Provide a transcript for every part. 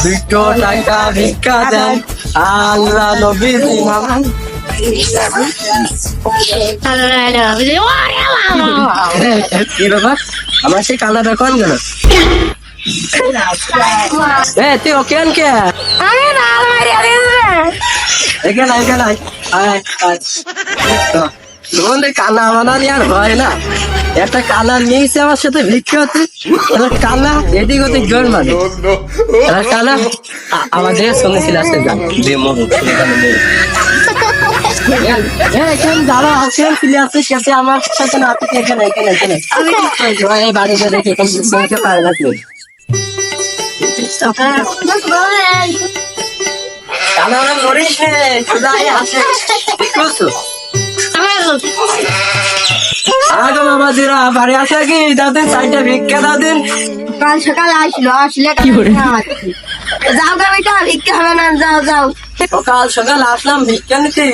দুটো টাকা ভিক্ষা দেন আল্লাহ নবী ইমাম। কি ব্যাপার আমার সেই কানাটা কোন গেল? তুই ওকে কে তোমাদের কানা মানা নিয়ে আর হয় না। একটা কানা নিয়েছে আমার সাথে ভিক্ষা হচ্ছে, কানা এদিক ওদিক জোর মানে কানা আমাদের সঙ্গে ছিল আসতে যান যারা আসেন প্লেয়ারদের সাথে আমার সাথে না এখানে এখানে এখানে বাড়িতে রেখে পারে না মরিস আগে বাবাজিরা বাড়ি আসা কি দাদের চারটা ভিক্ষা দাদিন কাল সকালে আসলে কি করে যাও বেটা ভিক্ষা হবে না, যাও যাও। সকাল সকাল আসলাম ভিক্ষা নিতে,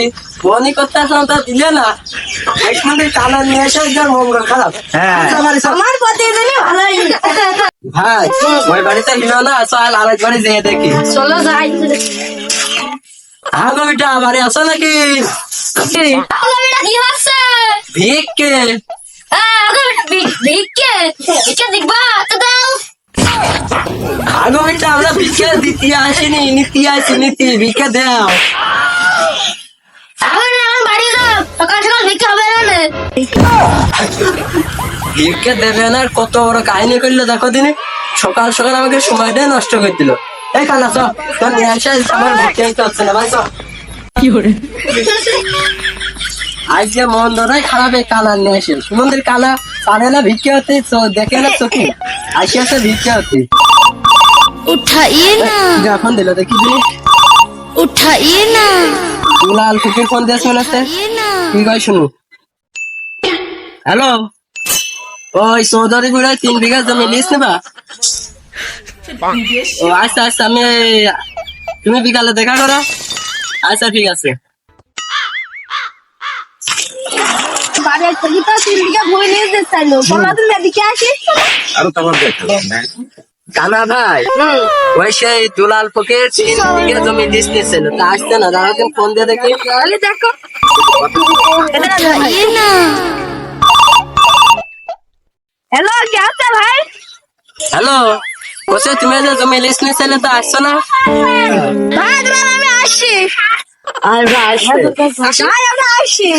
মনে করতে আসলাম তা দিলে না। এখানে কানা নিয়ে এসে মঙ্গল খারাপ। আমার প্রতিদিনই ভালোই ভাই ওই বাড়িতে হিলো না, চল আরেক বাড়ি যেয়ে দেখি। চলো যাই। আগো বেটা বাড়ি আসো নাকি? কি হচ্ছে ভিক্ষে ভিক্ষে ভিক্ষে দেখবা তো দাও। আগো বেটা আমরা ভিক্ষা দিতে আসিনি, নিতে আসি নিতে ভিক্ষা দাও। আমার বাড়ি যাও, সকাল সকাল ভিক্ষা হবে না। ভিক্ষা দেবে না, কত বড় কাহিনী করলো দেখো দিনে। সকাল সকাল আমাকে সময়টা নষ্ট করে দিল। এই কানা চল, তোর নিয়ে আসে আমার ভিক্ষা দিতে হচ্ছে না ভাই চল। কি করে আজকে মন ধরাই খারাপ, এই কানা নিয়ে আসে সুমন্দির কানা পারে না ভিক্ষা হতে, দেখে না চোখে আসে আসে ভিক্ষা হতে। উঠাইয়ে না, এখন দিল দেখি দিন উঠাইয়ে না, লাল কুকির ফোন দিয়ে শোনাচ্ছে। কি কয় শুনু? হ্যালো, ওই চৌধুরী গুড়ায় 3 বিঘা জমি লিস নেবা? ও আচ্ছা আচ্ছা, আমি তুমি বিকালে দেখা করো। আচ্ছা ঠিক আছে। কানা ভাই ওই সেই দুলাল ফকির 3 বিঘা জমি লিস নিয়েছিল, তা আসছে না, দাঁড়াতেন ফোন দিয়ে দেখি। দেখো হ্যালো, কে আছে ভাই? হ্যালো, বসে তুমি যে জমি লিস নিয়েছিলে তা আসছো না? ভাই দাঁড়ান, আমি আসছি। আর ভাই ভাই আমরা আসছি।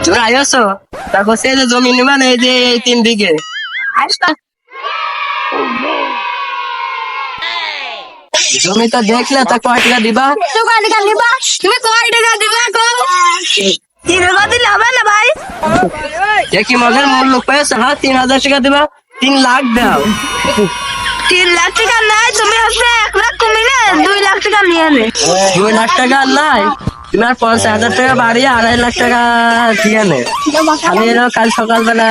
তুমি আইসো, তা বসে যে জমি নিবা না, এই যে এই 3 বিঘে জমি তো দেখলে তা কয় টাকা দিবা? তুমি কয় টাকা দিবা? 3 টাকা দিলে হবে না ভাই? কি মগের মূল্য পেয়েছে? হ্যাঁ 3000 টাকা দিবা, 3 লাখ দাও। 3 লাখ টাকা নাই, তুমি হচ্ছে 1 লাখ কমিয়ে 2 লাখ টাকা নিয়ে নে। 2 লাখ টাকা নাই, তুমি আর 50,000 টাকা বাড়িয়ে 2.5 লাখ টাকা দিয়ে নে। আমি এলো কাল সকালবেলা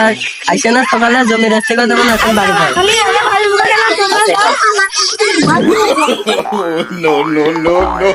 আইসে না, সকালে জমি রেস্টে করে দেবো না, এখন বাড়ি যাও। No, no, no, no.